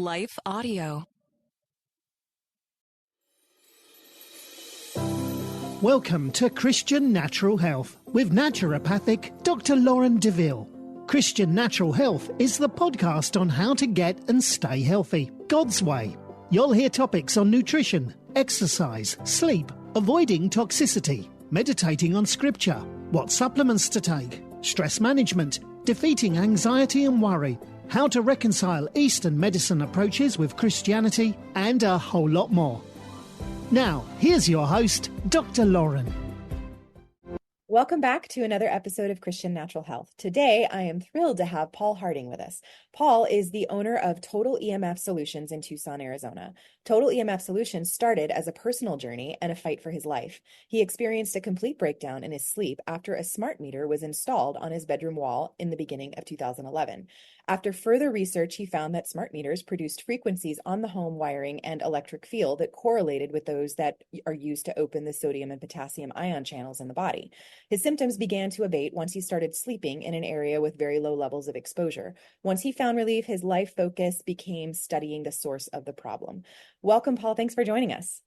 Life Audio. Welcome to Christian Natural Health with naturopathic Dr. Lauren DeVille. Christian Natural Health is the podcast on how to get and stay healthy, God's way. You'll hear topics on nutrition, exercise, sleep, avoiding toxicity, meditating on scripture, what supplements to take, stress management, defeating anxiety and worry, how to reconcile Eastern medicine approaches with Christianity, and a whole lot more. Now, here's your host, Dr. Lauren. Welcome back to another episode of Christian Natural Health. Today, I am thrilled to have Paul Harding with us. Paul is the owner of Total EMF Solutions in Tucson, Arizona. Total EMF Solutions started as a personal journey and a fight for his life. He experienced a complete breakdown in his sleep after a smart meter was installed on his bedroom wall in the beginning of 2011. After further research, he found that smart meters produced frequencies on the home wiring and electric field that correlated with those that are used to open the sodium and potassium ion channels in the body. His symptoms began to abate once he started sleeping in an area with very low levels of exposure. Once he found relief, his life focus became studying the source of the problem. Welcome, Paul. Thanks for joining us.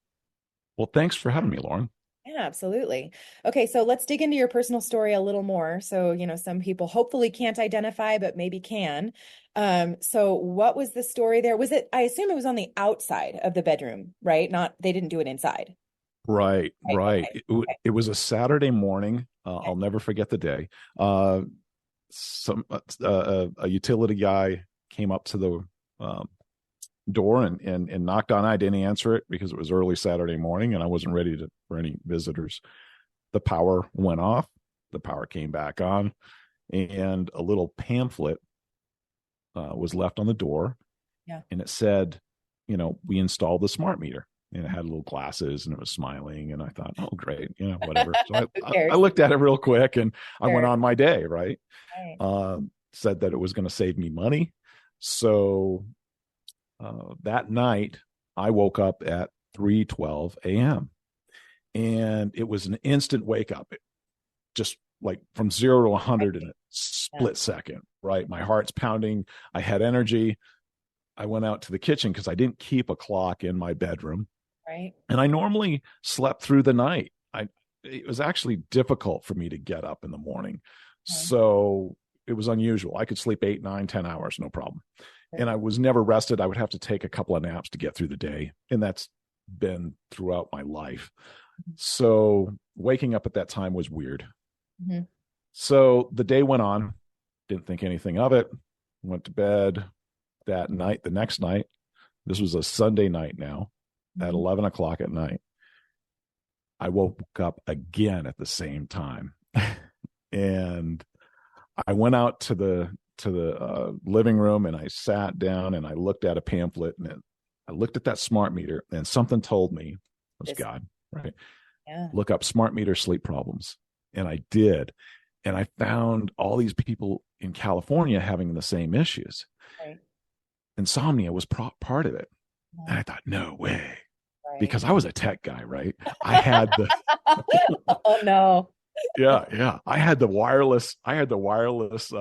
Well, thanks for having me, Lauren. Yeah, absolutely. Okay, so let's dig into your personal story a little more. So, some people hopefully can't identify, but maybe can. So what was the story there? I assume it was on the outside of the bedroom, right? They didn't do it inside. Right. Okay. It was a Saturday morning. I'll never forget the day. A utility guy came up to the door and knocked on it. I didn't answer it because it was early Saturday morning and I wasn't ready for any visitors. The power went off. The power came back on, and a little pamphlet was left on the door. Yeah. And it said, we installed the smart meter. And it had little glasses and it was smiling. And I thought, oh, great. Whatever. So I looked at it real quick and I went on my day, right? Said that it was going to save me money. So that night I woke up at 3:12 a.m. and it was an instant wake up. It just like from 0 to 100 in a split second, right? My heart's pounding. I had energy. I went out to the kitchen because I didn't keep a clock in my bedroom. Right. And I normally slept through the night. It was actually difficult for me to get up in the morning. Okay. So it was unusual. I could sleep 8, 9, 10 hours, no problem. Okay. And I was never rested. I would have to take a couple of naps to get through the day. And that's been throughout my life. So waking up at that time was weird. Mm-hmm. So the day went on, didn't think anything of it, went to bed that night. The next night, this was a Sunday night now, at 11 o'clock at night, I woke up again at the same time. And I went out to the living room and I sat down and I looked at a pamphlet and I looked at that smart meter and something told me, it was God, right? Yeah. Look up smart meter sleep problems. And I did. And I found all these people in California having the same issues. Right. Insomnia was part of it. Yeah. And I thought, no way. Right. Because I was a tech guy, right? I had the oh no. Yeah. I had the wireless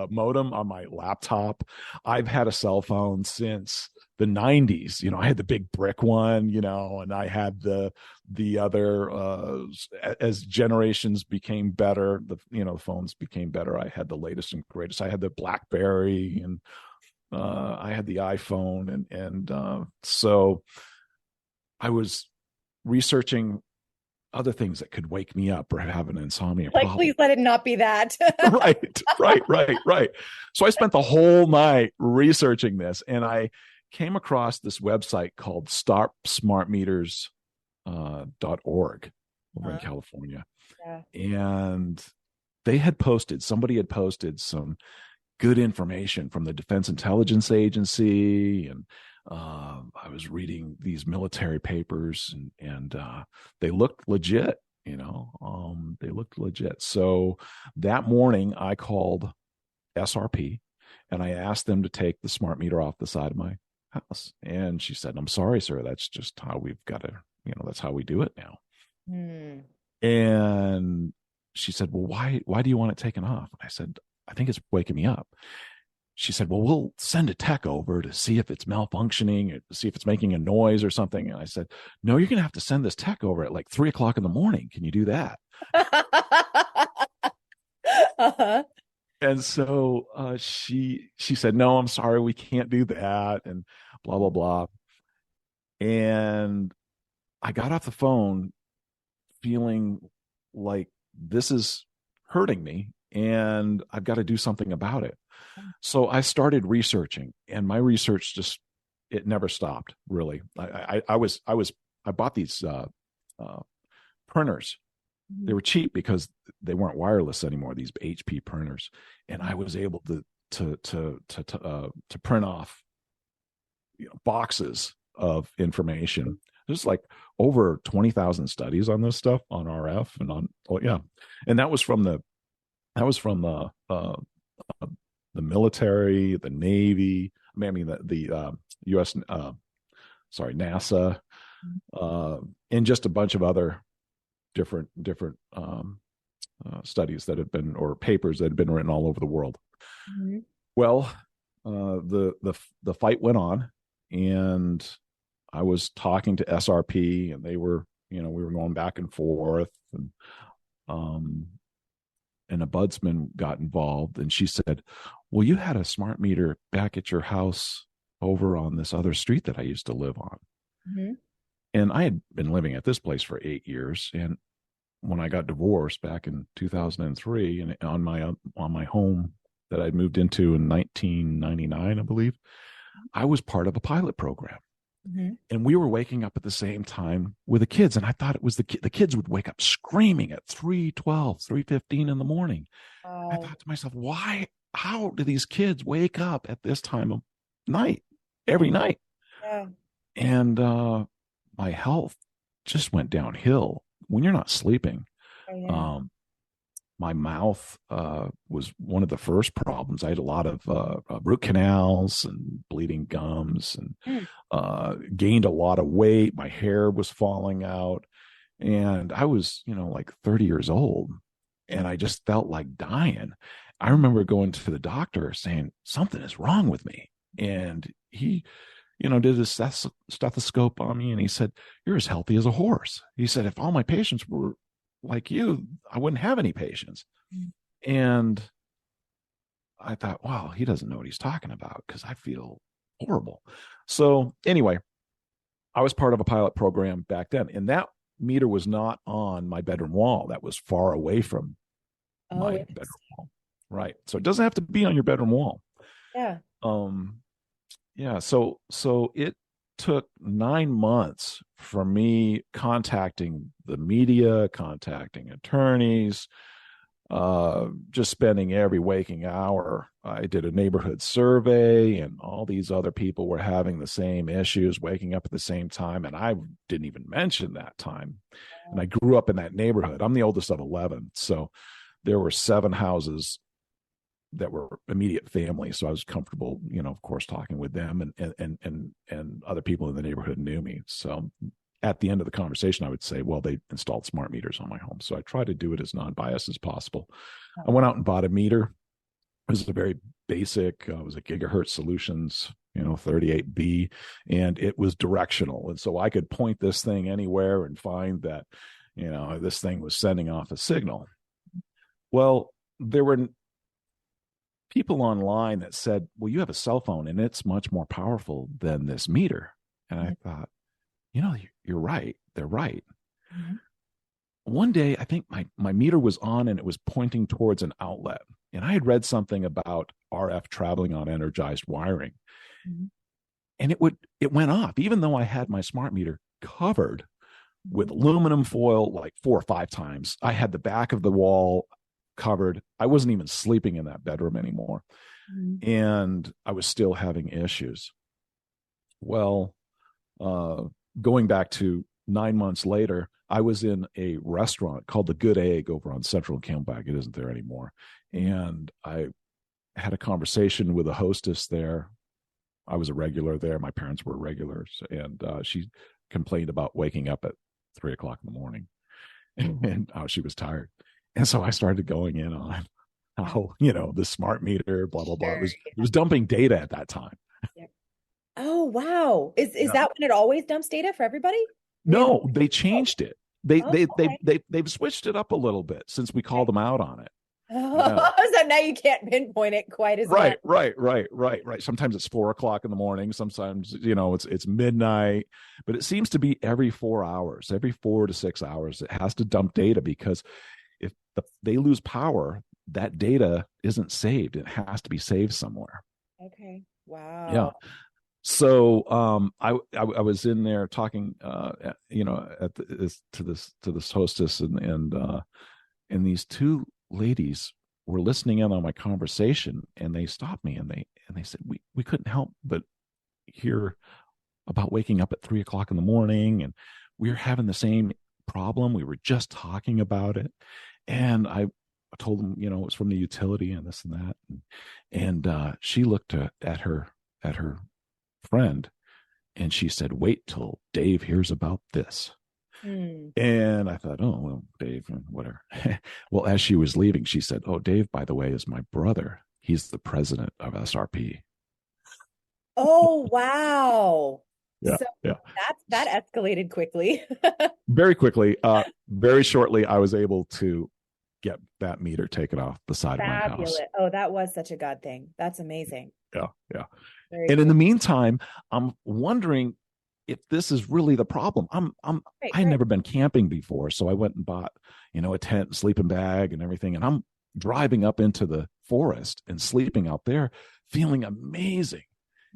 modem on my laptop. I've had a cell phone since the 90s. I had the big brick one, and I had the other as generations became better, the phones became better. I had the latest and greatest. I had the BlackBerry and I had the iPhone and so I was researching other things that could wake me up or have an insomnia problem. Please let it not be that. Right. So I spent the whole night researching this and I came across this website called stopsmartmeters.org over in California. Yeah. And somebody had posted some good information from the Defense Intelligence Agency. And I was reading these military papers and they looked legit, they looked legit. So that morning I called SRP and I asked them to take the smart meter off the side of my house. And she said, I'm sorry, sir. That's just how we've got to, that's how we do it now. And she said, well, why do you want it taken off? And I said, I think it's waking me up. she said, well, we'll send a tech over to see if it's malfunctioning, see if it's making a noise or something. And I said, no, you're going to have to send this tech over at like 3:00 in the morning. Can you do that? Uh-huh. And so she said, no, I'm sorry, we can't do that, and blah blah blah. And I got off the phone feeling like this is hurting me and I've got to do something about it. So I started researching, and my research just, it never stopped, really. I bought these printers. They were cheap because they weren't wireless anymore, these HP printers, and I was able to print off, boxes of information. There's like over 20,000 studies on this stuff, on RF and on, and that was from the military, the Navy. I mean the U.S. NASA, and just a bunch of other different studies that have been, or papers that have been written all over the world. Mm-hmm. Well, the fight went on, and I was talking to SRP, and they were, we were going back and forth, and a budsman got involved, and she said, well, you had a smart meter back at your house over on this other street that I used to live on. Mm-hmm. And I had been living at this place for 8 years. And when I got divorced back in 2003, and on my home that I'd moved into in 1999, I believe, I was part of a pilot program. Mm-hmm. And we were waking up at the same time with the kids. And I thought it was the kids would wake up screaming at 3:12, 3:15 in the morning. I thought to myself, how do these kids wake up at this time of night, every night? Yeah. And my health just went downhill when you're not sleeping. Oh, yeah. My mouth was one of the first problems. I had a lot of root canals and bleeding gums, and gained a lot of weight. My hair was falling out, and I was, like 30 years old, and I just felt like dying. I remember going to the doctor saying, something is wrong with me. And he, did a stethoscope on me, and he said, you're as healthy as a horse. He said, if all my patients were like you, I wouldn't have any patients. And I thought, wow, he doesn't know what he's talking about, because I feel horrible. So anyway, I was part of a pilot program back then, and that meter was not on my bedroom wall. That was far away from my bedroom wall. Right. So it doesn't have to be on your bedroom wall. Yeah. Yeah. So it took 9 months for me contacting the media, contacting attorneys, just spending every waking hour. I did a neighborhood survey, and all these other people were having the same issues, waking up at the same time. And I didn't even mention that time. And I grew up in that neighborhood. I'm the oldest of 11. So there were 7 houses that were immediate family. So I was comfortable, of course, talking with them, and other people in the neighborhood knew me. So at the end of the conversation, I would say, well, they installed smart meters on my home. So I try to do it as non-biased as possible. I went out and bought a meter. It was a very basic, it was a Gigahertz Solutions, 38B, and it was directional. And so I could point this thing anywhere and find that, this thing was sending off a signal. Well, there were people online that said, well, you have a cell phone and it's much more powerful than this meter. And I thought, you're right. They're right. Mm-hmm. One day, I think my meter was on, and it was pointing towards an outlet. And I had read something about RF traveling on energized wiring. Mm-hmm. And it went off, even though I had my smart meter covered with aluminum foil like 4 or 5 times. I had the back of the wall covered. I wasn't even sleeping in that bedroom anymore. Mm-hmm. And I was still having issues. Well, going back to 9 months later, I was in a restaurant called the Good Egg over on Central and Camelback. It isn't there anymore. And I had a conversation with a hostess there. I was a regular there. My parents were regulars. And she complained about waking up at 3:00 in the morning and how she was tired. And so I started going in on how, the smart meter, blah, blah, blah. Sure. It was dumping data at that time. Yeah. Oh, wow. Is Yeah. that when it always dumps data for everybody? Really? No, they Oh, changed it. They oh, they they okay. they've switched it up a little bit since we called them out on it. Yeah. Oh, so now you can't pinpoint it quite as much. Right. Sometimes it's 4 o'clock in the morning. Sometimes, it's midnight, but it seems to be every 4 hours, every 4 to 6 hours, it has to dump data because if they lose power, that data isn't saved. It has to be saved somewhere. Okay. Yeah. Wow. So I was in there talking to this hostess and these two ladies were listening in on my conversation, and they stopped me and they said we couldn't help but hear about waking up at 3 o'clock in the morning, and we were having the same problem. We were just talking about it, and I told them it was from the utility and this and that, and she looked at her friend and she said, "Wait till Dave hears about this." And I thought, oh, well, Dave, whatever. Well, as she was leaving, she said, "Oh, Dave, by the way, is my brother. He's the president of SRP." Oh, wow. Yeah, So yeah. that escalated quickly. Very quickly, very shortly, I was able to get that meter taken off the side of my house. Fabulous. Oh, that was such a God thing. That's amazing. Yeah, yeah. Very And cool. in the meantime, I'm wondering if this is really the problem. I'd never been camping before, so I went and bought, a tent and sleeping bag and everything, and I'm driving up into the forest and sleeping out there, feeling amazing.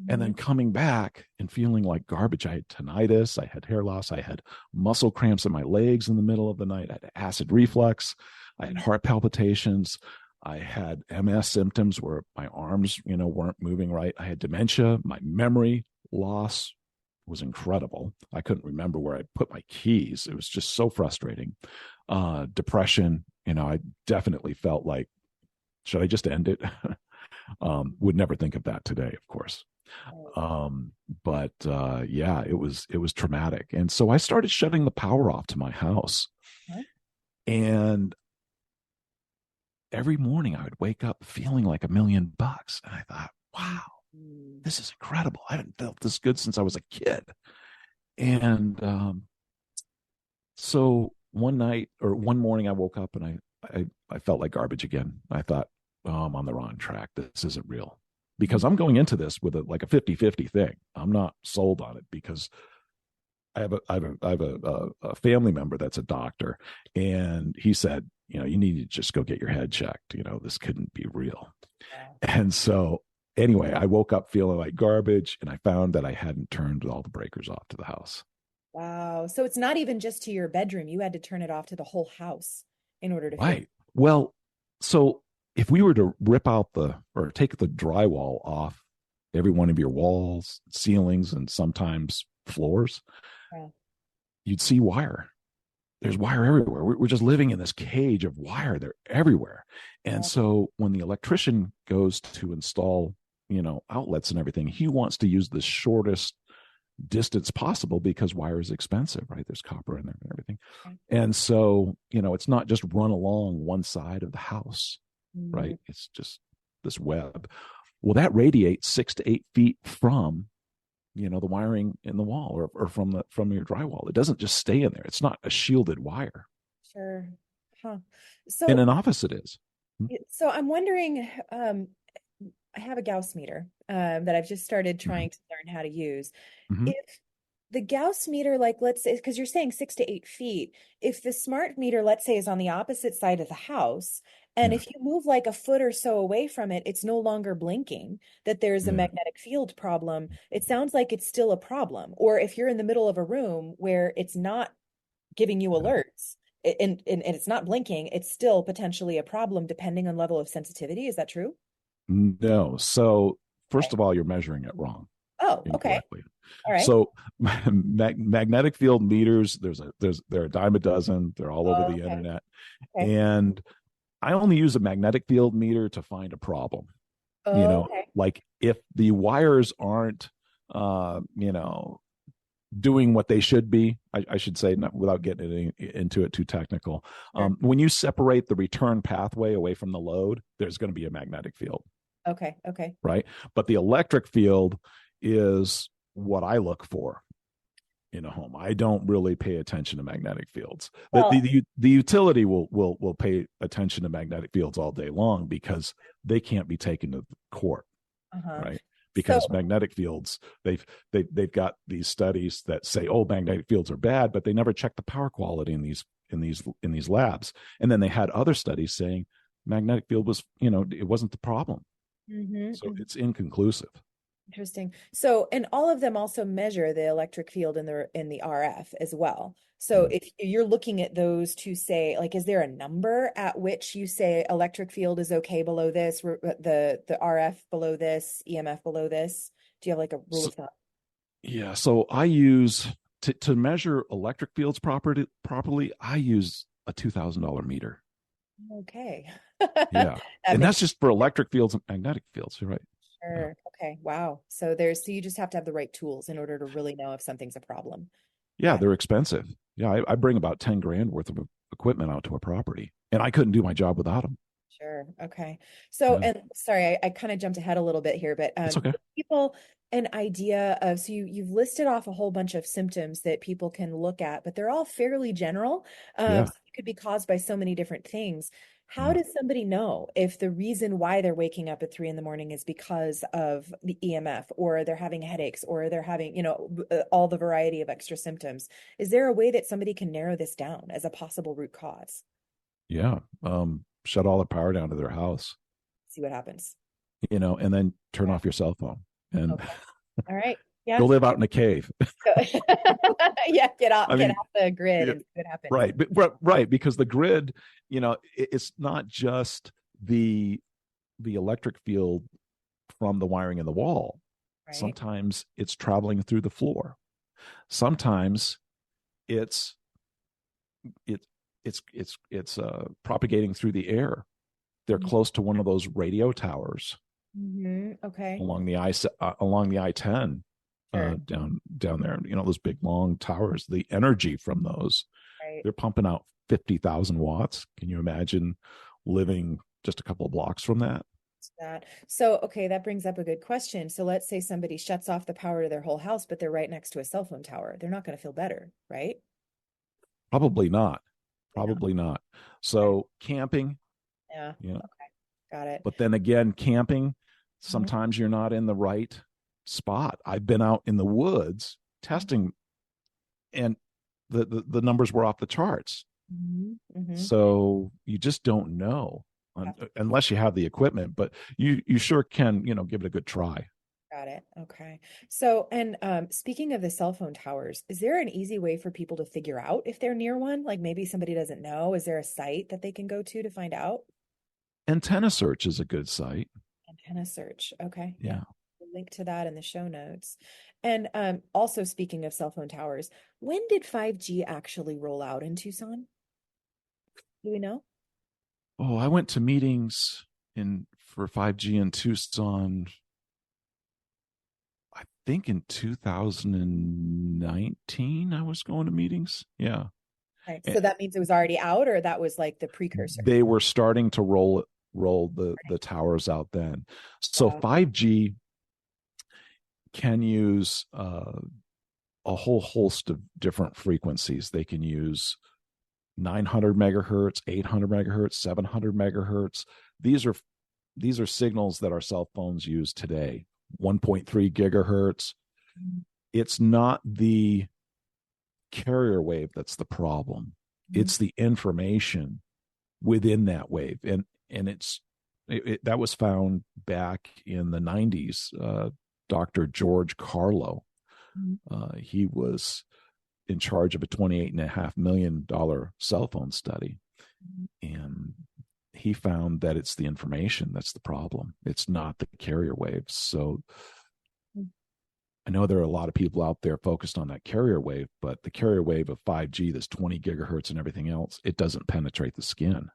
And then coming back and feeling like garbage. I had tinnitus, I had hair loss, I had muscle cramps in my legs in the middle of the night, I had acid reflux, I had heart palpitations, I had MS symptoms where my arms, weren't moving right. I had dementia. My memory loss was incredible. I couldn't remember where I put my keys. It was just so frustrating. Depression, I definitely felt like, should I just end it? Would never think of that today, of course. But yeah, it was traumatic. And so I started shutting the power off to my house. And every morning I would wake up feeling like $1 million. And I thought, wow, this is incredible. I haven't felt this good since I was a kid. And so one morning I woke up and I felt like garbage again. I thought, oh, I'm on the wrong track. This isn't real. Because I'm going into this with a 50-50 thing. I'm not sold on it because I have a family member that's a doctor, and he said, you need to just go get your head checked. This couldn't be real. And so anyway, I woke up feeling like garbage, and I found that I hadn't turned all the breakers off to the house. Wow. So it's not even just to your bedroom. You had to turn it off to the whole house in order to Right. Well, so if we were to rip out or take the drywall off every one of your walls, ceilings, and sometimes floors, you'd see wire. There's wire everywhere. We're just living in this cage of wire. They're everywhere. And so when the electrician goes to install, outlets and everything, he wants to use the shortest distance possible because wire is expensive, right? There's copper in there and everything. And so, it's not just run along one side of the house, right? It's just this web. Well, that radiates 6 to 8 feet from, the wiring in the wall or from your drywall. It doesn't just stay in there. It's not a shielded wire. Sure. Huh. So in an office it is. So I'm wondering, I have a Gauss meter that I've just started trying to learn how to use. If the Gauss meter, like, let's say, because you're saying 6 to 8 feet, if the smart meter, let's say, is on the opposite side of the house, and if you move like a foot or so away from it, it's no longer blinking, that there's a magnetic field problem, it sounds like it's still a problem. Or if you're in the middle of a room where it's not giving you alerts and it's not blinking, it's still potentially a problem depending on level of sensitivity. Is that true? No. So first of all, you're measuring it wrong. Oh, okay. All right. So magnetic field meters, there are a dime a dozen. They're all over the internet. And I only use a magnetic field meter to find a problem. Like if the wires aren't, doing what they should be. I should say, not, without getting into it too technical. Sure. When you separate the return pathway away from the load, there's going to be a magnetic field. Okay. Okay. Right. But the electric field is what I look for in a home. I don't really pay attention to magnetic fields. Well, The utility will pay attention to magnetic fields all day long because they can't be taken to court. Right. Because magnetic fields, they've got these studies that say, oh, magnetic fields are bad, but they never check the power quality in these labs. And then they had other studies saying magnetic field was, it wasn't the problem. So it's inconclusive. Interesting. So, and all of them also measure the electric field in the RF as well. So if you're looking at those to say, like, is there a number at which you say electric field is okay below this, the RF below this, EMF below this? Do you have like a rule of thumb? Yeah. So I use to measure electric fields properly, I use a $2,000 meter. Okay. Yeah. And that's just for electric fields and magnetic fields, right? Sure. Yeah. Okay. Wow. So you just have to have the right tools in order to really know if something's a problem. Yeah, they're expensive. Yeah, I bring about 10 grand worth of equipment out to a property, and I couldn't do my job without them. Sure. Okay. So, and sorry, I kind of jumped ahead a little bit here, but it's okay. People an idea of, so you've listed off a whole bunch of symptoms that people can look at, but they're all fairly general. So it could be caused by so many different things. How does somebody know if the reason why they're waking up at 3 a.m. is because of the EMF, or they're having headaches, or they're having, all the variety of extra symptoms? Is there a way that somebody can narrow this down as a possible root cause? Yeah. Shut all the power down to their house. See what happens. And then turn off your cell phone and all right. Yeah. Go live out in a cave. Yeah, get off the grid and see what happens. Right. Because the grid, it's not just the electric field from the wiring in the wall. Right. Sometimes it's traveling through the floor. Sometimes it's propagating through the air. They're close to one of those radio towers. Okay. Along the I-10. Sure. Down there, those big long towers, the energy from those, they're pumping out 50,000 watts. Can you imagine living just a couple of blocks from that? So, okay, that brings up a good question. So let's say somebody shuts off the power to their whole house, but they're right next to a cell phone tower. They're not going to feel better, right? Probably not. So camping. Yeah. Okay. Got it. But then again, camping, sometimes you're not in the right spot. I've been out in the woods testing, and the numbers were off the charts. So you just don't know unless you have the equipment, but you sure can, give it a good try. Got it. Okay. So, and speaking of the cell phone towers, is there an easy way for people to figure out if they're near one? Like maybe somebody doesn't know. Is there a site that they can go to find out? Antenna Search is a good site. Antenna Search. Okay. Yeah. Link to that in the show notes. And also speaking of cell phone towers, when did 5G actually roll out in Tucson? Do we know? Oh, I went to meetings for 5G in Tucson, I think in 2019 I was going to meetings. Yeah. Okay. So that means it was already out, or that was like the precursor? They were starting to roll the towers out then. So 5G can use a whole host of different frequencies. They can use 900 megahertz, 800 megahertz, 700 megahertz. These are signals that our cell phones use today. 1.3 gigahertz. It's not the carrier wave that's the problem. It's the information within that wave. And that was found back in the 90s. Dr. George Carlo, he was in charge of a $28.5 million cell phone study. And he found that it's the information that's the problem. It's not the carrier waves. So I know there are a lot of people out there focused on that carrier wave, but the carrier wave of 5G, that's 20 gigahertz and everything else, it doesn't penetrate the skin.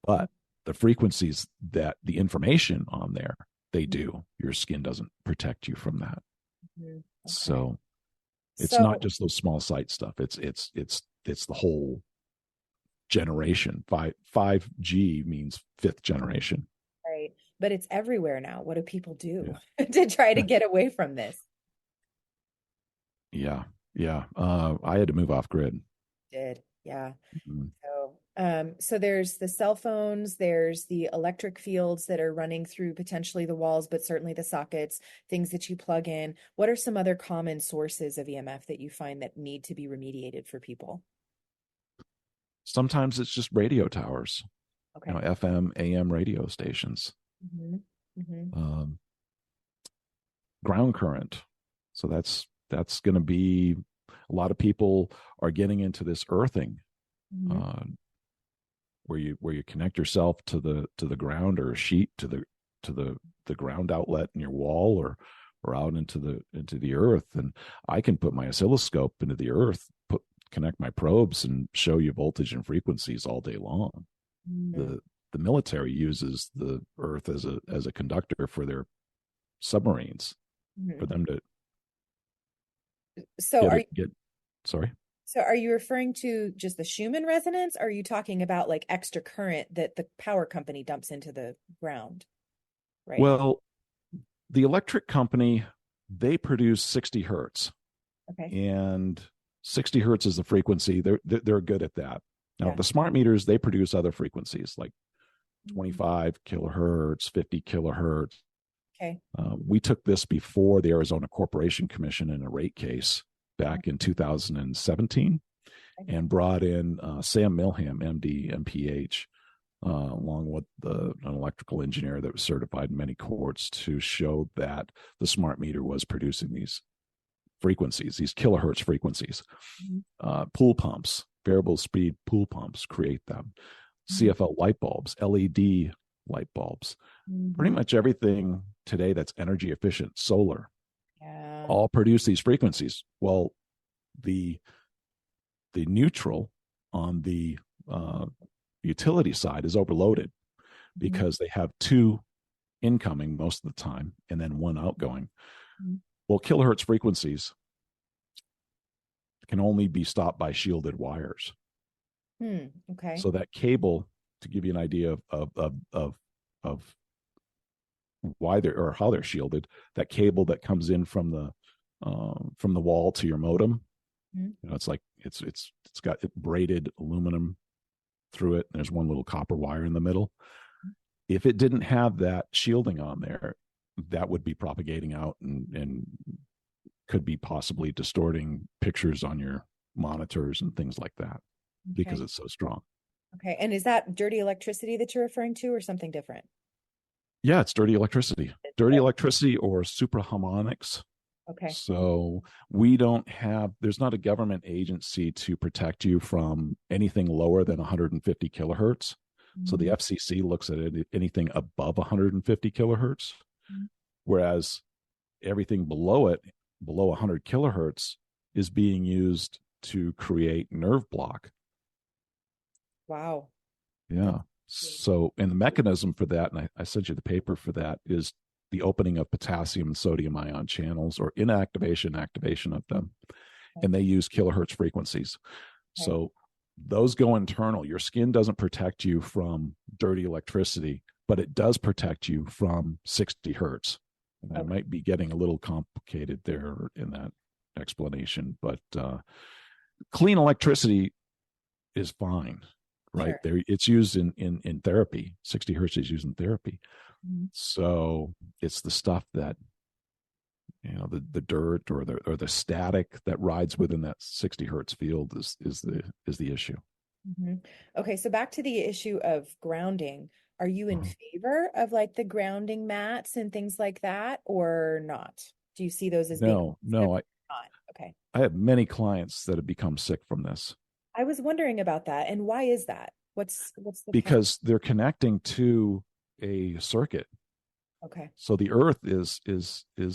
But the frequencies that the information on there, they do. Your skin doesn't protect you from that. Okay. So It's not So, just those small site stuff. It's the whole generation. 5G means fifth generation. right. But it's everywhere now. What do people do Yeah. to try to get away from this? Yeah. Yeah. I had to move off grid. Did. Yeah. Mhm. So there's the cell phones, there's the electric fields that are running through potentially the walls, but certainly the sockets, things that you plug in. What are some other common sources of EMF that you find that need to be remediated for people? Sometimes it's just radio towers, Okay. FM, AM radio stations, Hmm. Hmm. um, ground current. So that's going to be a lot of people are getting into this earthing, Hmm. uh, where you connect yourself to the ground, or a sheet to the ground outlet in your wall, or out into the earth. And I can put my oscilloscope into the earth, connect my probes, and show you voltage and frequencies all day long. Hmm. The military uses the earth as a conductor for their submarines, Hmm. for them to So get are it get sorry. so are you referring to just the Schumann resonance? Or are you talking about like extra current that the power company dumps into the ground? Right. Well, the electric company, they produce 60 hertz, Okay. and 60 hertz is the frequency. They're good at that. Now Yeah. the smart meters, they produce other frequencies like Mhm. 25 kilohertz, 50 kilohertz. Okay. We took this before the Arizona Corporation Commission in a rate case back in 2017, Okay. and brought in Sam Milham, MD, MPH, along with an electrical engineer that was certified in many courts, to show that the smart meter was producing these frequencies, these kilohertz frequencies. Mhm. Pool pumps, variable speed pool pumps create them. Mhm. CFL light bulbs, LED light bulbs, pretty Mhm. much everything today that's energy efficient, solar, Yeah. all produce these frequencies. Well, the neutral on the utility side is overloaded Mhm. because they have two incoming most of the time and then one outgoing. Mhm. Well, kilohertz frequencies can only be stopped by shielded wires. Okay. So that cable, to give you an idea of why they're, or how they're shielded, that cable that comes in from the wall to your modem, Mhm. it's like it's got braided aluminum through it, and there's one little copper wire in the middle. If it didn't have that shielding on there, that would be propagating out and could be possibly distorting pictures on your monitors and things like that, because Okay. it's so strong. Okay. And is that dirty electricity that you're referring to or something different? Yeah, it's dirty electricity. Dirty electricity or supraharmonics. Okay. So there's not a government agency to protect you from anything lower than 150 kilohertz. So the Mhm. FCC looks at anything above 150 kilohertz, Mhm. whereas everything below it, below 100 kilohertz, is being used to create nerve block. Wow. Yeah. That's So, and the mechanism for that, and I sent you the paper for that, is the opening of potassium and sodium ion channels, or inactivation, activation of them. okay. And they use kilohertz frequencies. Okay. So those go internal. Your skin doesn't protect you from dirty electricity, but it does protect you from 60 hertz. And I Okay. might be getting a little complicated there in that explanation, but clean electricity is fine, right? Sure. There, it's used in therapy. 60 hertz is used in therapy. Mhm. So it's the stuff that, the dirt or the static that rides within that 60 hertz field is the issue. Mhm. Okay, so back to the issue of grounding. Are you in Uh-huh. favor of like the grounding mats and things like that, or not? Do you see those as being No, not? Okay. I have many clients that have become sick from this I was wondering about that. And why is that? What's the problem? because they're connecting to a circuit. Okay. So the earth is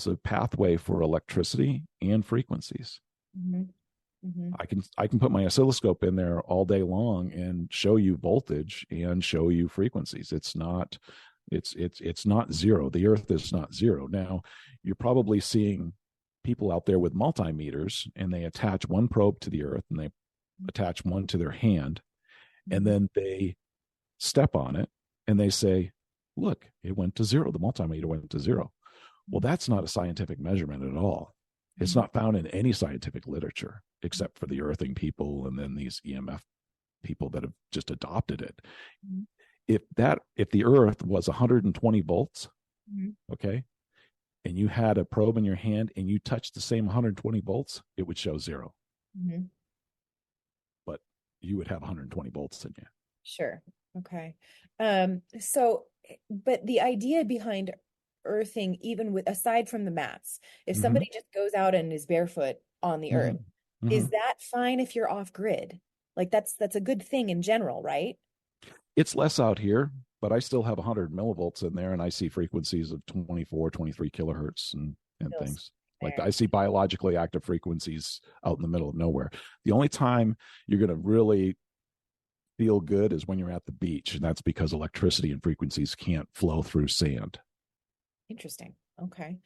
a pathway for electricity and frequencies. Hmm. Hmm. I can put my oscilloscope in there all day long and show you voltage and show you frequencies. It's not zero. The earth is not zero. Now, you're probably seeing people out there with multimeters, and they attach one probe to the earth and they attach one to their hand, and then they step on it and they say, look, it went to zero. The multimeter went to zero. Well, that's not a scientific measurement at all. It's not found in any scientific literature except for the earthing people and then these EMF people that have just adopted it. If the earth was 120 volts, okay, and you had a probe in your hand and you touched the same 120 volts, it would show zero. But you would have 120 volts in you. Sure. Okay. So, but the idea behind earthing, even with aside from the mats, if somebody just goes out and is barefoot on the earth, is that fine if you're off grid? Like that's a good thing in general, right? It's less out here, but I still have 100 millivolts in there, and I see frequencies of 24, 23 kilohertz and things. Like I see biologically active frequencies out in the middle of nowhere. The only time you're going to really feel good is when you're at the beach, and that's because electricity and frequencies can't flow through sand. Interesting. Okay.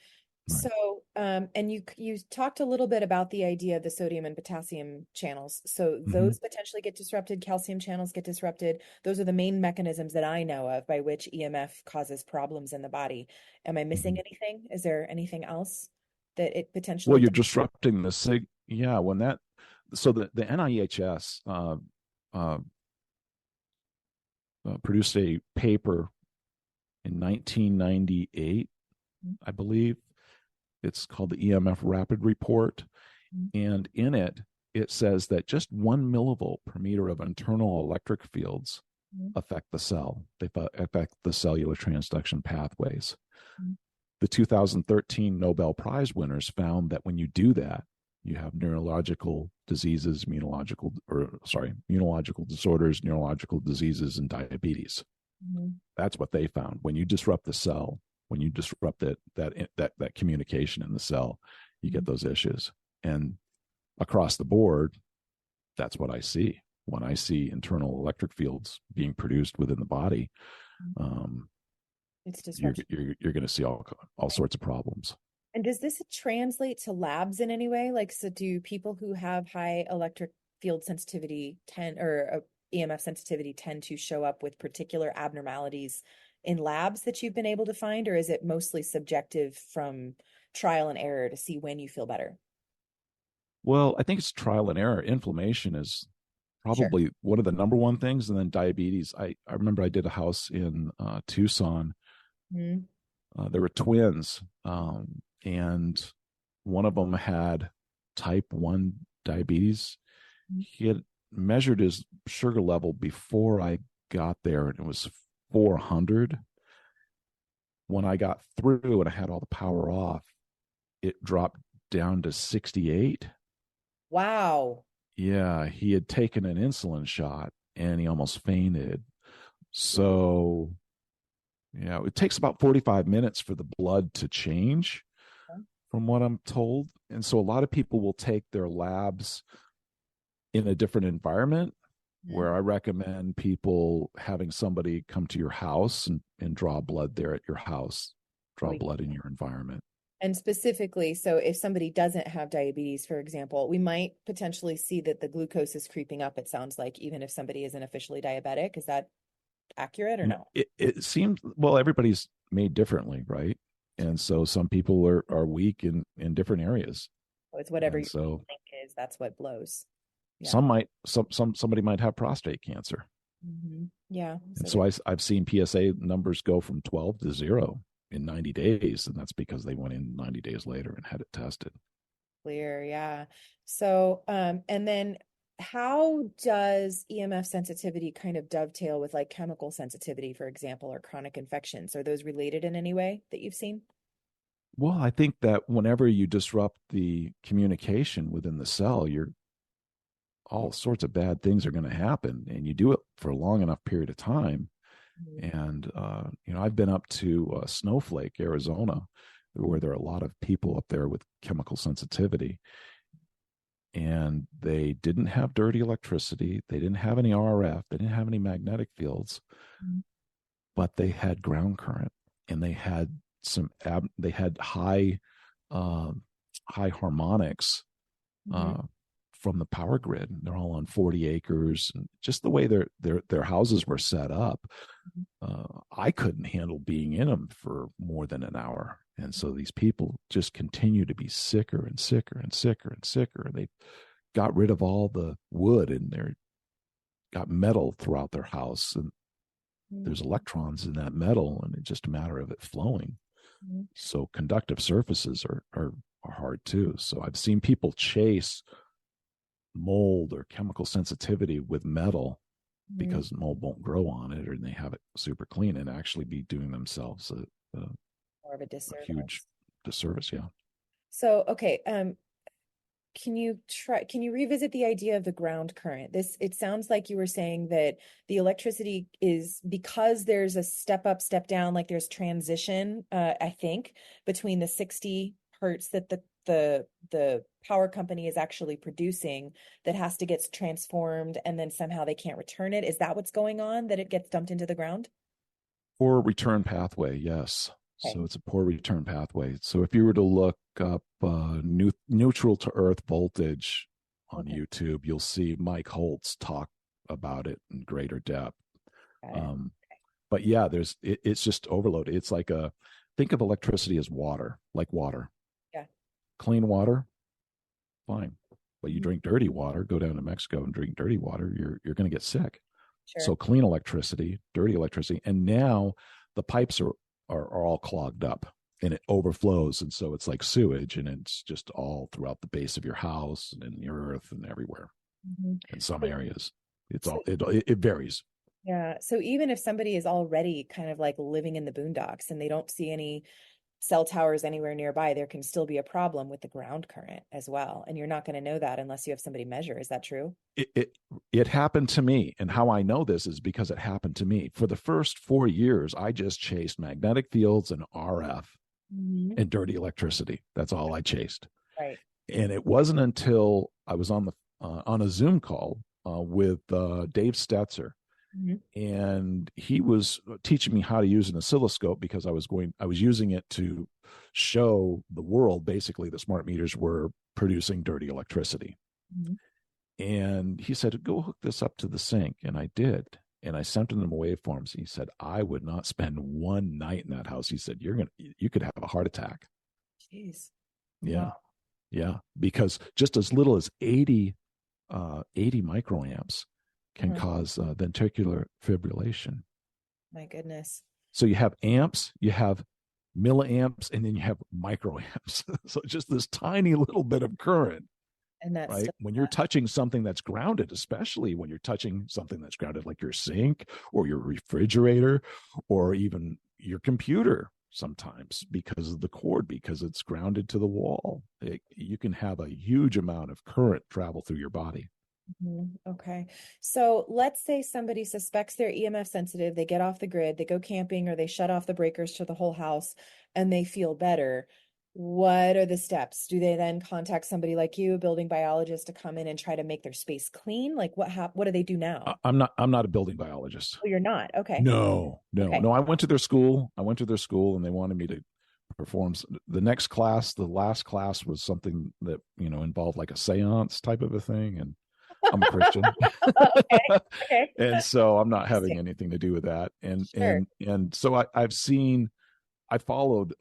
Right. So, and you talked a little bit about the idea of the sodium and potassium channels. So those potentially get disrupted, calcium channels get disrupted. Those are the main mechanisms that I know of by which EMF causes problems in the body. Am I missing anything? Is there anything else that it potentially? Well, you're disrupting the so the NIHS produced a paper in 1998, I believe. It's called the EMF Rapid Report. And in it, it says that just 1 millivolt per meter of internal electric fields affect the cell. They affect the cellular transduction pathways. The 2013 Nobel Prize winners found that when you do that, you have neurological disorders, neurological disorders, neurological diseases, and diabetes. That's what they found. When you disrupt the cell, when you disrupt that communication in the cell, you get those issues. And across the board, that's what I see. When I see internal electric fields being produced within the body, it's disruption. You're going to see all sorts of problems. And does this translate to labs in any way? Like, so do people who have high electric field sensitivity EMF sensitivity tend to show up with particular abnormalities in labs that you've been able to find, or is it mostly subjective from trial and error to see when you feel better? Well, I think it's trial and error. Inflammation is probably one of the number one things, and then diabetes. I remember I did a house in Tucson. There were twins, and one of them had type 1 diabetes. He had measured his sugar level before I got there, and it was 400. When I got through and I had all the power off, it dropped down to 68. Wow. Yeah, he had taken an insulin shot and he almost fainted. So, yeah, it takes about 45 minutes for the blood to change, from what I'm told. And so a lot of people will take their labs in a different environment, where I recommend people having somebody come to your house and draw blood there at your house, draw blood in your environment. And specifically, so if somebody doesn't have diabetes, for example, we might potentially see that the glucose is creeping up, it sounds like, even if somebody isn't officially diabetic. Is that accurate or no? It seems, well, everybody's made differently, right? And so some people are weak in different areas. So it's whatever you think is, that's what blows. Yeah. Somebody might have prostate cancer. Yeah. And so I've seen PSA numbers go from 12 to 0 in 90 days. And that's because they went in 90 days later and had it tested. Clear. Yeah. So, and then how does EMF sensitivity kind of dovetail with like chemical sensitivity, for example, or chronic infections? Are those related in any way that you've seen? Well, I think that whenever you disrupt the communication within the cell, all sorts of bad things are going to happen, and you do it for a long enough period of time. And, I've been up to Snowflake, Arizona, where there are a lot of people up there with chemical sensitivity, and they didn't have dirty electricity. They didn't have any RF. They didn't have any magnetic fields, but they had ground current, and they had they had high high harmonics from the power grid. They're all on 40 acres, and just the way their houses were set up, I couldn't handle being in them for more than an hour. And so these people just continue to be sicker and sicker and sicker and sicker. They got rid of all the wood, and they got metal throughout their house, and there's electrons in that metal, and it's just a matter of it flowing. So conductive surfaces are hard too. So I've seen people chase mold or chemical sensitivity with metal because mold won't grow on it, or they have it super clean, and actually be doing themselves more of a disservice. A huge disservice. Yeah. So, okay. Can you revisit the idea of the ground current? It sounds like you were saying that the electricity is, because there's a step up, step down, like there's transition, I think, between the 60 hertz that the power company is actually producing, that has to get transformed, and then somehow they can't return it. Is that what's going on, that it gets dumped into the ground? Poor return pathway. Yes. Okay. So it's a poor return pathway. So if you were to look up neutral to earth voltage on YouTube, you'll see Mike Holtz talk about it in greater depth. But yeah, it's just overload. It's like think of electricity as water, like water. Yeah. Clean water, fine. But you drink dirty water, go down to Mexico and drink dirty water, you're going to get sick. Sure. So clean electricity, dirty electricity. And now the pipes are all clogged up, and it overflows, and so it's like sewage, and it's just all throughout the base of your house and in the earth and everywhere. In some areas it varies. Yeah. So even if somebody is already kind of like living in the boondocks and they don't see any cell towers anywhere nearby, there can still be a problem with the ground current as well, and you're not going to know that unless you have somebody measure. Is that true? It happened to me, and how I know this is because it happened to me. For the first 4 years, I just chased magnetic fields and RF and dirty electricity. That's all I chased. Right. And it wasn't until I was on a Zoom call with Dave Stetzer, and he was teaching me how to use an oscilloscope, because I was using it to show the world basically that smart meters were producing dirty electricity. And he said, go hook this up to the sink. And I did. And I sent him the waveforms. He said, I would not spend one night in that house. He said, you could have a heart attack. Jeez. Yeah. Wow. Yeah. Because just as little as 80 microamps can cause ventricular fibrillation. My goodness. So you have amps, you have milliamps, and then you have microamps. So just this tiny little bit of current. And that's right. When you're touching something that's grounded, especially when you're touching something that's grounded, like your sink or your refrigerator or even your computer, sometimes because of the cord, because it's grounded to the wall, you can have a huge amount of current travel through your body. Okay. So let's say somebody suspects they're EMF sensitive, they get off the grid, they go camping, or they shut off the breakers to the whole house, and they feel better. What are the steps? Do they then contact somebody like you, a building biologist, to come in and try to make their space clean? Like what do they do now? I'm not a building biologist. Oh, you're not? Okay. No. I went to their school, and they wanted me to perform the next class. The last class was something that, involved like a seance type of a thing. And I'm a Christian. Okay. And so I'm not having anything to do with that. And, sure. and so I followed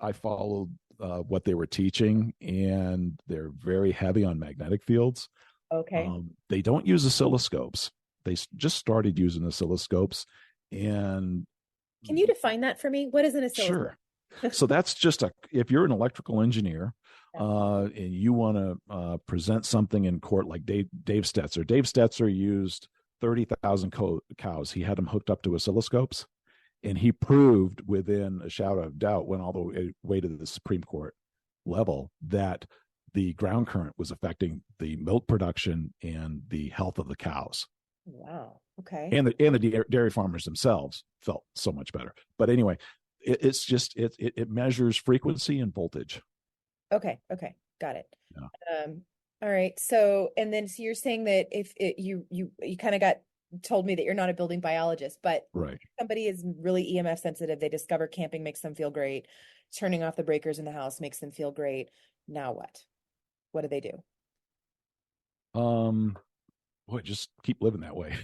what they were teaching, and they're very heavy on magnetic fields. Okay. They don't use oscilloscopes. They just started using oscilloscopes. And can you define that for me? What is an oscilloscope? Sure. So that's just if you're an electrical engineer, and you want to present something in court, like Dave Stetzer. Dave Stetzer used 30,000 cows. He had them hooked up to oscilloscopes. And he proved within a shadow of doubt, went all the way to the Supreme Court level, that the ground current was affecting the milk production and the health of the cows. Wow. Okay. And the dairy farmers themselves felt so much better. But anyway, it measures frequency and voltage. Okay. Got it. Yeah. All right. So you're saying that if you kind of told me that you're not a building biologist, but right. Somebody is really EMF sensitive. They discover camping makes them feel great. Turning off the breakers in the house makes them feel great. Now what? What do they do? Boy, just keep living that way.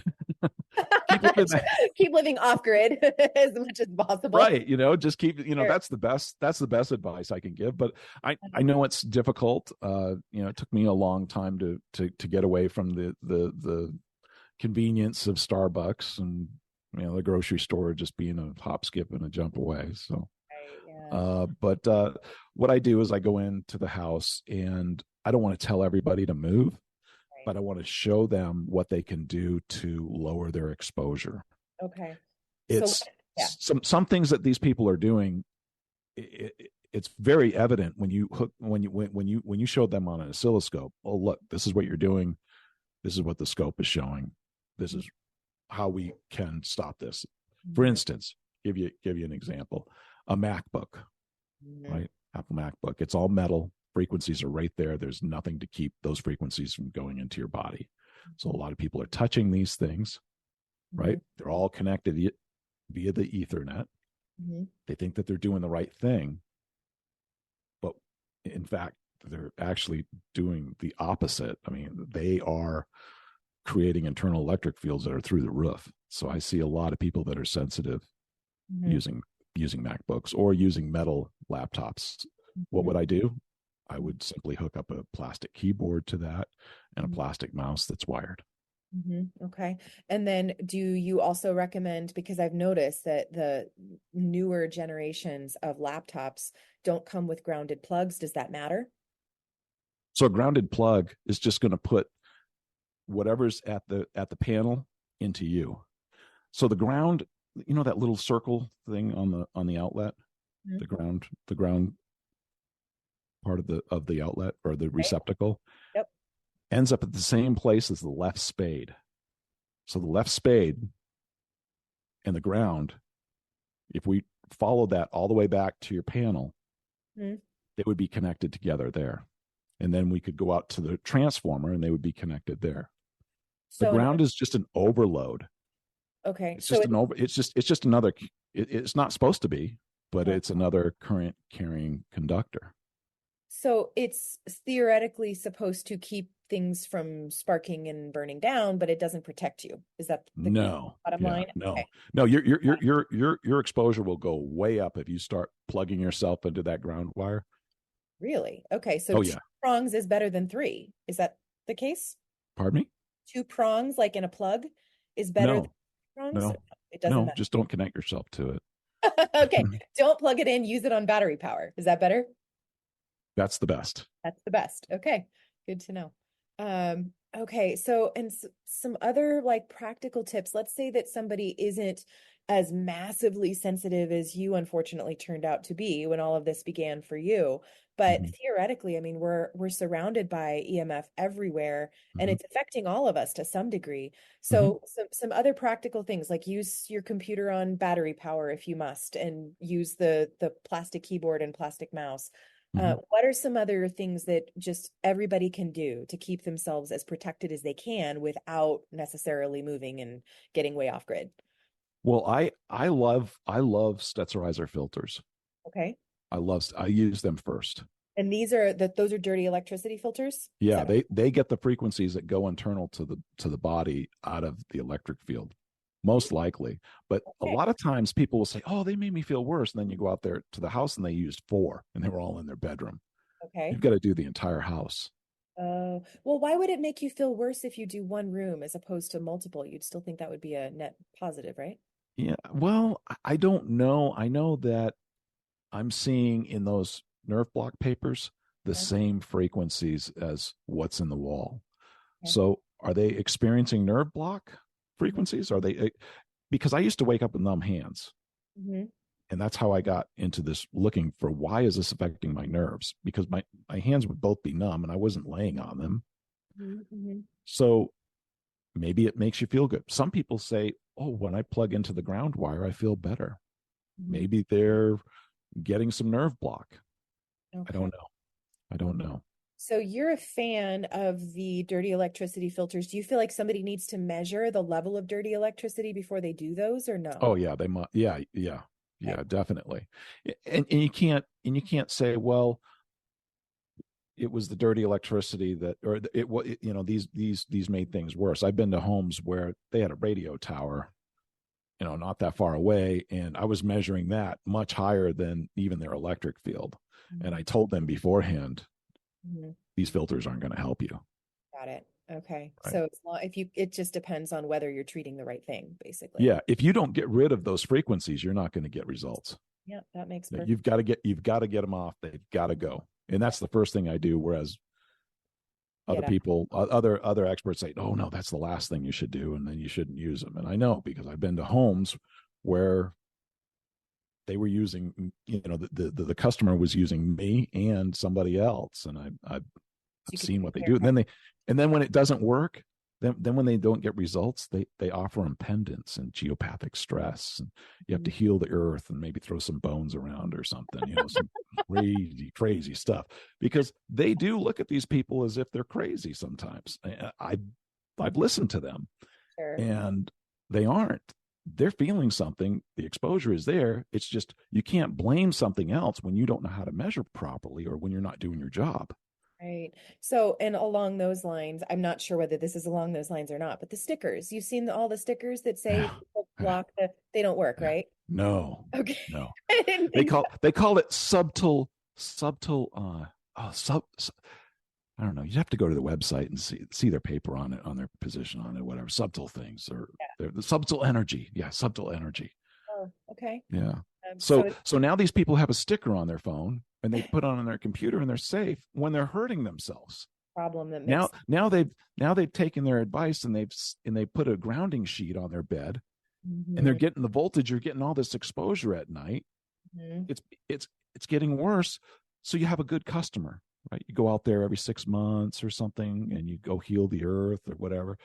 Keep living that. Keep living off grid as much as possible. Right. Just keep, Sure. that's the best advice I can give. But I know it's difficult. It took me a long time to get away from the convenience of Starbucks and, the grocery store just being a hop, skip, and a jump away. So, Right, yeah. but what I do is I go into the house and I don't want to tell everybody to move, but I want to show them what they can do to lower their exposure. Okay. It's yeah. some things that these people are doing. It's very evident when you show them on an oscilloscope. Oh, look, this is what you're doing. This is what the scope is showing. This is how we can stop this. For instance, give you an example: a MacBook, right? Apple MacBook. It's all metal. Frequencies are right there. There's nothing to keep those frequencies from going into your body. So a lot of people are touching these things, right? They're all connected via the Ethernet. They think that they're doing the right thing, but in fact, they're actually doing the opposite. I mean, they are creating internal electric fields that are through the roof. So I see a lot of people that are sensitive using MacBooks or using metal laptops. What would I do? I would simply hook up a plastic keyboard to that and a plastic mouse that's wired. Okay. And then do you also recommend, because I've noticed that the newer generations of laptops don't come with grounded plugs. Does that matter? So a grounded plug is just going to put whatever's at the panel into you. So the ground, that little circle thing on the outlet, the ground part of the outlet or the receptacle, ends up at the same place as the left spade. So the left spade and the ground, if we follow that all the way back to your panel, they would be connected together there. And then we could go out to the transformer and they would be connected there. So the ground is just an overload. Okay. It's just another, it's not supposed to be, but it's another current carrying conductor. So it's theoretically supposed to keep things from sparking and burning down, but it doesn't protect you. Is that the bottom line? No, okay. No, your exposure will go way up if you start plugging yourself into that ground wire. Really? Okay. So two prongs is better than three. Is that the case? Pardon me? 2 prongs, like in a plug, is better than 3 prongs? No, it doesn't matter. Just don't connect yourself to it. Okay. Don't plug it in. Use it on battery power. Is that better? That's the best. That's the best. Okay. Good to know. Okay. So, and some other like practical tips. Let's say that somebody isn't as massively sensitive as you unfortunately turned out to be when all of this began for you. But theoretically, I mean, we're surrounded by EMF everywhere and it's affecting all of us to some degree. So some other practical things, like use your computer on battery power if you must, and use the plastic keyboard and plastic mouse. What are some other things that just everybody can do to keep themselves as protected as they can without necessarily moving and getting way off grid? Well, I love Stetzerizer filters. Okay. I use them first. And those are dirty electricity filters? Yeah, they get the frequencies that go internal to the body out of the electric field, most likely. But a lot of times people will say, "Oh, they made me feel worse." And then you go out there to the house and they used 4 and they were all in their bedroom. Okay. You've got to do the entire house. Well, why would it make you feel worse if you do one room as opposed to multiple? You'd still think that would be a net positive, right? Yeah. Well, I don't know. I know that I'm seeing in those nerve block papers the same frequencies as what's in the wall. So are they experiencing nerve block frequencies? Are they, because I used to wake up with numb hands. And that's how I got into this, looking for why is this affecting my nerves? Because my hands would both be numb and I wasn't laying on them. So maybe it makes you feel good. Some people say, "Oh, when I plug into the ground wire, I feel better." Maybe they're getting some nerve block. I don't know. So you're a fan of the dirty electricity filters. Do you feel like somebody needs to measure the level of dirty electricity before they do those, or no? Oh yeah, they must. Yeah, definitely. And you can't say, well, it was the dirty electricity that, or these made things worse. I've been to homes where they had a radio tower, not that far away, and I was measuring that much higher than even their electric field. Mm-hmm. And I told them beforehand, mm-hmm. these filters aren't going to help you. Got it. Okay. Right. So it just depends on whether you're treating the right thing, basically. Yeah. If you don't get rid of those frequencies, you're not going to get results. Yeah, that makes sense. You've got to get them off. They've got to go. And that's the first thing I do. Whereas other experts say, oh no, that's the last thing you should do. And then you shouldn't use them. And I know, because I've been to homes where they were using, the customer was using me and somebody else. And I've seen what they do. And then when it doesn't work, then when they don't get results, they offer them pendants and geopathic stress, and you have to heal the earth and maybe throw some bones around or something, some crazy stuff, because they do look at these people as if they're crazy sometimes. I've listened to them. Sure. And they aren't. They're feeling something. The exposure is there. It's just, you can't blame something else when you don't know how to measure properly or when you're not doing your job. Right. So, and along those lines, I'm not sure whether this is along those lines or not, but the stickers, you've seen all the stickers that say block they don't work, right? No. Okay. No. They call it subtle, I don't know. You'd have to go to the website and see their paper on it, on their position on it, whatever. Subtle things, or the subtle energy. Yeah. Subtle energy. Oh, okay. Yeah. So now these people have a sticker on their phone and they put on their computer and they're safe when they're hurting themselves. Problem that makes now they've taken their advice and they put a grounding sheet on their bed, mm-hmm. and they're getting the voltage. You're getting all this exposure at night. Mm-hmm. It's getting worse. So you have a good customer, right? You go out there every 6 months or something and you go heal the earth or whatever.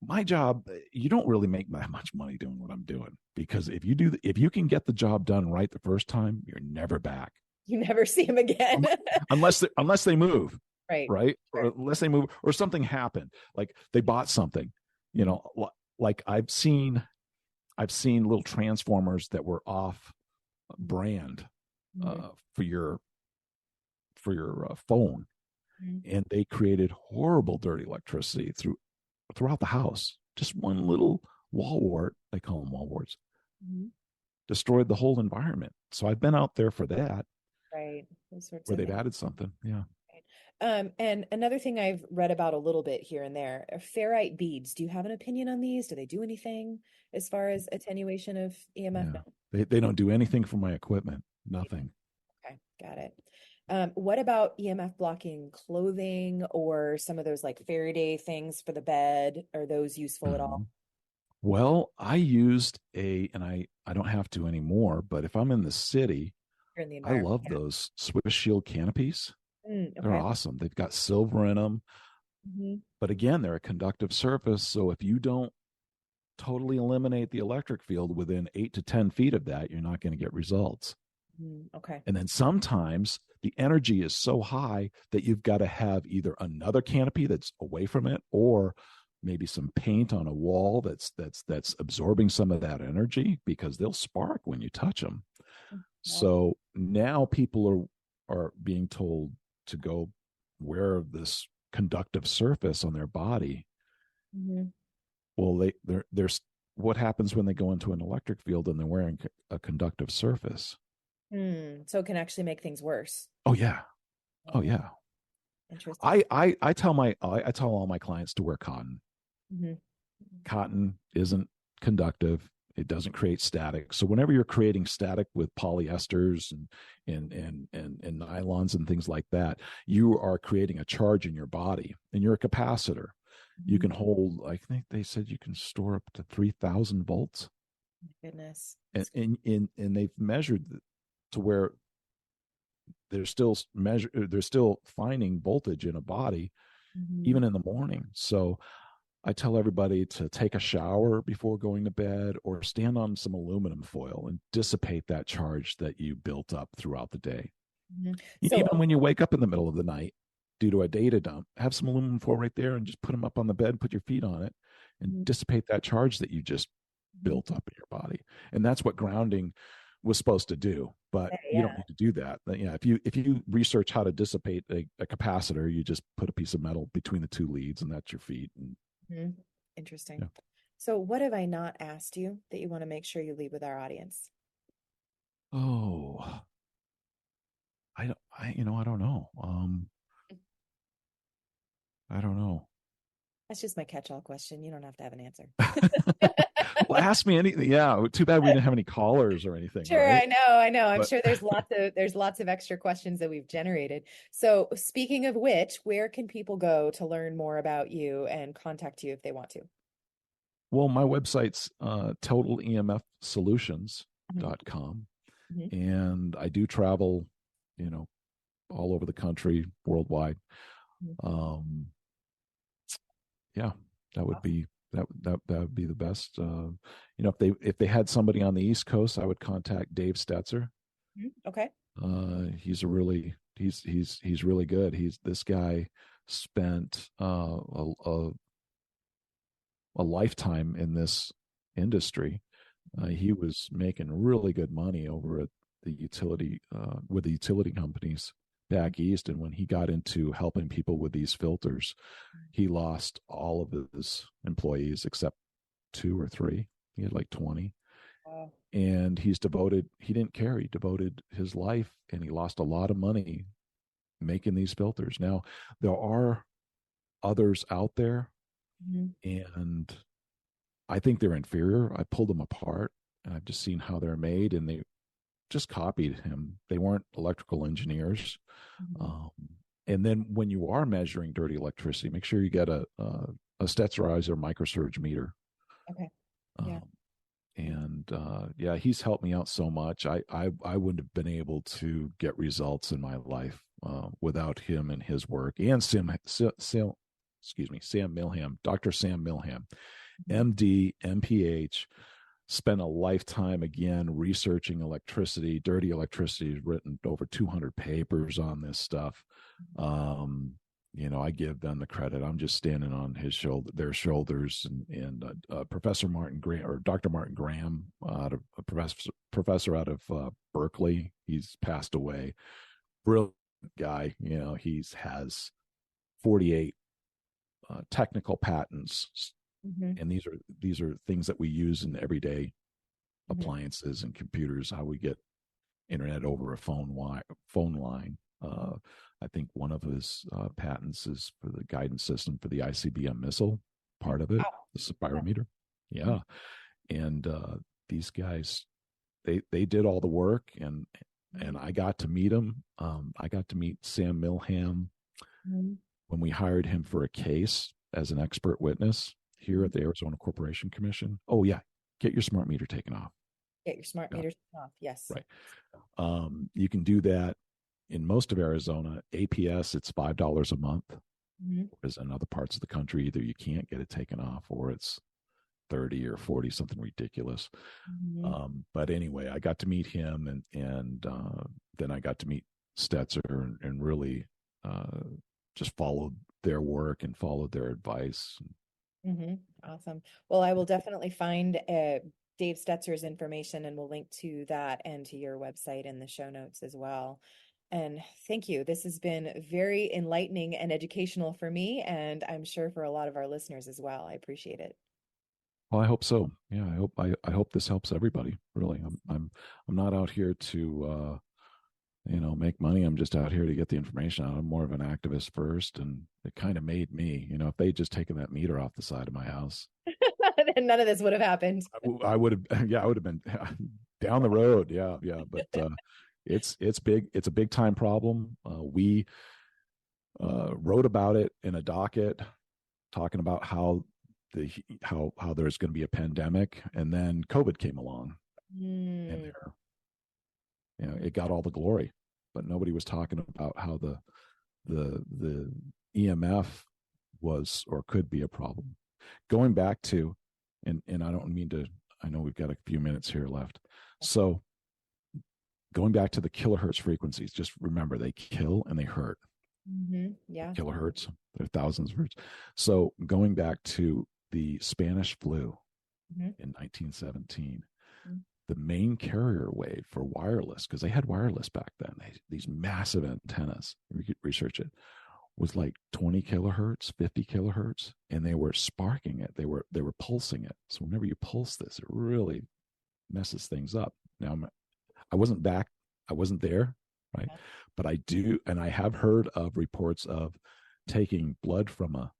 My job, you don't really make that much money doing what I'm doing, because if you can get the job done right the first time, you're never back. You never see them again. unless they move. Right. Right. Or unless they move or something happened. Like they bought something, like I've seen little transformers that were off brand, mm-hmm. for your phone. Mm-hmm. And they created horrible dirty electricity throughout the house. Just one little wall wart, they call them wall warts, mm-hmm. destroyed the whole environment. So I've been out there for that. Right. Those sorts where of they've things. added something. Yeah. Right. And another thing I've read about a little bit here and there are ferrite beads. Do you have an opinion on these? Do they do anything as far as attenuation of EMF? Yeah. They don't do anything for my equipment. Nothing. Okay. Got it. What about EMF blocking clothing or some of those like Faraday things for the bed? Are those useful mm-hmm. at all? Well, I used and I don't have to anymore, but if I'm in the city, I love those Swiss Shield canopies. Okay. They're awesome. They've got silver in them. Mm-hmm. But again, they're a conductive surface. So if you don't totally eliminate the electric field within 8 to 10 feet of that, you're not going to get results. Okay. And then sometimes the energy is so high that you've got to have either another canopy that's away from it, or maybe some paint on a wall that's absorbing some of that energy, because they'll spark when you touch them. Oh. So now people are being told to go wear this conductive surface on their body. Mm-hmm. Well, there's what happens when they go into an electric field and they're wearing a conductive surface. So it can actually make things worse. Oh yeah. Oh yeah. Interesting. I tell all my clients to wear cotton. Mm-hmm. Cotton isn't conductive. It doesn't create static. So whenever you're creating static with polyesters and nylons and things like that, you are creating a charge in your body, and you're a capacitor. Mm-hmm. You can hold, I think they said you can store up to 3,000 volts. Goodness. And they've measured to where they're still finding voltage in a body, mm-hmm. even in the morning. So I tell everybody to take a shower before going to bed, or stand on some aluminum foil and dissipate that charge that you built up throughout the day. Mm-hmm. Even when you wake up in the middle of the night due to a data dump, have some aluminum foil right there and just put them up on the bed, put your feet on it, and mm-hmm. dissipate that charge that you just built up in your body. And that's what grounding was supposed to do, but you don't need to do that. But yeah, if you research how to dissipate a capacitor, you just put a piece of metal between the two leads, and that's your feet. And, Interesting. yeah. So what have I not asked you that you want to make sure you leave with our audience? Oh, I don't know. I don't know. That's just my catch-all question. You don't have to have an answer. Well, ask me anything. Yeah, too bad we didn't have any callers or anything. Sure, right? I know. I'm But sure there's lots of extra questions that we've generated. So speaking of which, where can people go to learn more about you and contact you if they want to? well, my website's totalemfsolutions.com. And I do travel, all over the country, worldwide. Yeah, that would be that would be the best. If they had somebody on the East Coast, I would contact Dave Stetzer. Okay. He's really good. This guy spent a lifetime in this industry. He was making really good money over at the utility with the utility companies back east, and when he got into helping people with these filters, he lost all of his employees except 2 or 3. He had like 20. Wow. And he didn't care. He devoted his life, and he lost a lot of money making these filters. Now, there are others out there, and I think they're inferior. I pulled them apart, and I've just seen how they're made, and they just copied him. They weren't electrical engineers. And then when you are measuring dirty electricity, make sure you get a Stetzerizer microsurge meter. Okay. Yeah. He's helped me out so much. I wouldn't have been able to get results in my life without him and his work. And Sam Milham, Dr. Sam Milham, MD, MPH, spent a lifetime again researching electricity, dirty electricity. He's written over 200 papers on this stuff. I give them the credit. I'm just standing on their shoulders, and Professor Martin Graham, or Dr. Martin Graham, out of a professor out of Berkeley. He's passed away. Brilliant guy. He has 48 technical patents. And these are things that we use in everyday appliances and computers, how we get internet over a phone line. I think one of his patents is for the guidance system for the ICBM missile, part of it, the spirometer. Yeah. And these guys, they did all the work, and I got to meet him. I got to meet Sam Milham when we hired him for a case as an expert witness here at the Arizona Corporation Commission. Oh yeah, get your smart meter taken off. Get your smart meters off. Yes. Right. You can do that in most of Arizona. APS, it's $5 a month. Whereas in other parts of the country, either you can't get it taken off, or it's 30 or 40, something ridiculous. But anyway, I got to meet him, and then I got to meet Stetzer, and really just followed their work and followed their advice. Awesome. Well, I will definitely find Dave Stetzer's information, and we'll link to that and to your website in the show notes as well. And thank you. This has been very enlightening and educational for me, and I'm sure for a lot of our listeners as well. I appreciate it. Well, I hope so. Yeah, I hope this helps everybody. Really, I'm not out here to make money. I'm just out here to get the information out. I'm more of an activist first, and it kind of made me. If they just taken that meter off the side of my house, then none of this would have happened. I would have. Yeah, I would have been down the road. Yeah. But it's big. It's a big time problem. We wrote about it in a docket, talking about how there's going to be a pandemic, and then COVID came along, and it got all the glory, but nobody was talking about how the EMF was or could be a problem. Going back to, and I don't mean to, I know we've got a few minutes here left. So going back to the kilohertz frequencies, just remember they kill and they hurt. Yeah. Kilohertz, they're thousands of hertz. So going back to the Spanish flu in 1917, the main carrier wave for wireless, because they had wireless back then, these massive antennas, we could research it, was like 20 kilohertz, 50 kilohertz, and they were sparking it. They were pulsing it. So whenever you pulse this, it really messes things up. Now, I wasn't there, right? Okay. But I do, and I have heard of reports of taking blood from a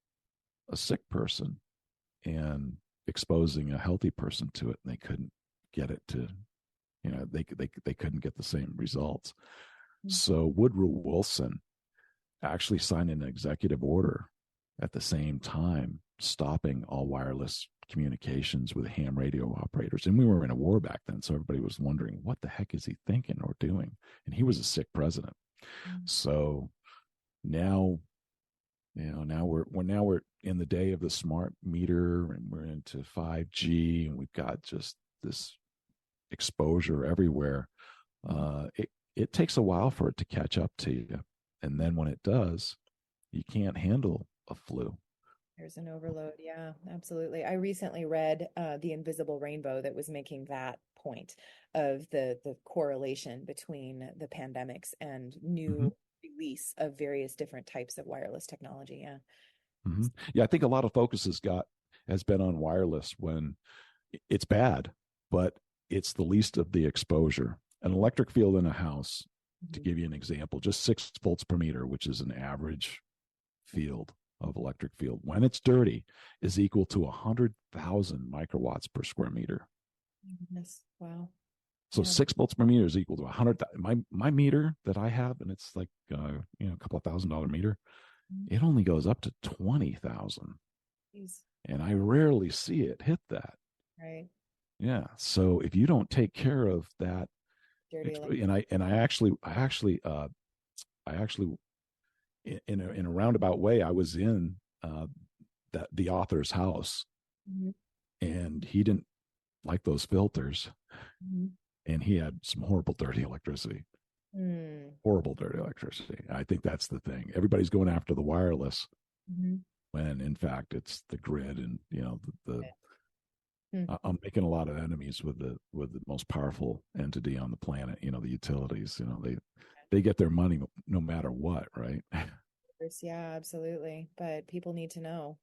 sick person and exposing a healthy person to it, and they couldn't get it to, they couldn't get the same results. Mm-hmm. So Woodrow Wilson actually signed an executive order at the same time stopping all wireless communications with ham radio operators. And we were in a war back then, so everybody was wondering, what the heck is he thinking or doing? And he was a sick president. Mm-hmm. So now we're in the day of the smart meter, and we're into 5G, and we've got just this exposure everywhere. It takes a while for it to catch up to you. And then when it does, you can't handle a flu. There's an overload. Yeah, absolutely. I recently read The Invisible Rainbow that was making that point of the correlation between the pandemics and new release of various different types of wireless technology. Yeah. Mm-hmm. Yeah, I think a lot of focus has been on wireless when it's bad, but it's the least of the exposure. An electric field in a house, to give you an example, just 6 volts per meter, which is an average field of electric field, when it's dirty, is equal to 100,000 microwatts per square meter. Yes. Wow. So 6 volts per meter is equal to 100,000. My meter that I have, and it's like a couple of $1,000 meter, it only goes up to 20,000. And I rarely see it hit that. Right. Yeah. So if you don't take care of that, and I actually in a roundabout way, I was in the author's house, and he didn't like those filters, and he had some horrible dirty electricity. Horrible dirty electricity. I think that's the thing. Everybody's going after the wireless, when in fact it's the grid, and I'm making a lot of enemies with the most powerful entity on the planet. The utilities. They get their money no matter what, right? Yeah, absolutely. But people need to know,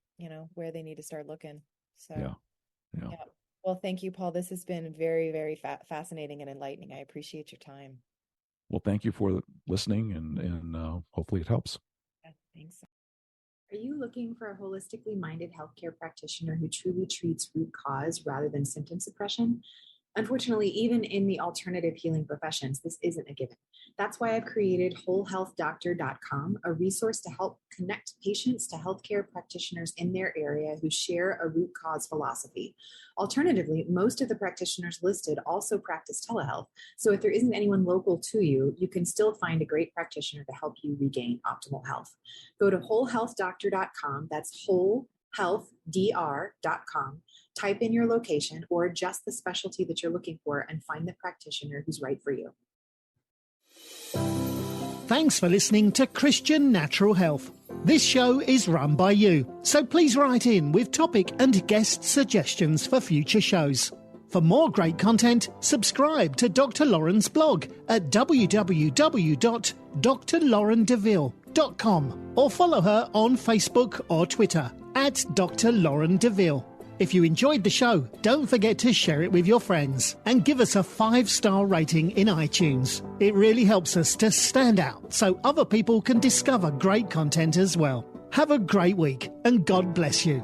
where they need to start looking. So yeah. Well, thank you, Paul. This has been very, very fascinating and enlightening. I appreciate your time. Well, thank you for listening, and hopefully it helps. Yeah, thanks. Are you looking for a holistically minded healthcare practitioner who truly treats root cause rather than symptom suppression? Unfortunately, even in the alternative healing professions, this isn't a given. That's why I've created wholehealthdoctor.com, a resource to help connect patients to healthcare practitioners in their area who share a root cause philosophy. Alternatively, most of the practitioners listed also practice telehealth. So if there isn't anyone local to you, you can still find a great practitioner to help you regain optimal health. Go to wholehealthdoctor.com. That's wholehealthdr.com. Type in your location or adjust the specialty that you're looking for and find the practitioner who's right for you. Thanks for listening to Christian Natural Health. This show is run by you, so please write in with topic and guest suggestions for future shows. For more great content, subscribe to Dr. Lauren's blog at www.drlaurendeville.com or follow her on Facebook or Twitter at Dr. Lauren DeVille. If you enjoyed the show, don't forget to share it with your friends and give us a 5-star rating in iTunes. It really helps us to stand out so other people can discover great content as well. Have a great week and God bless you.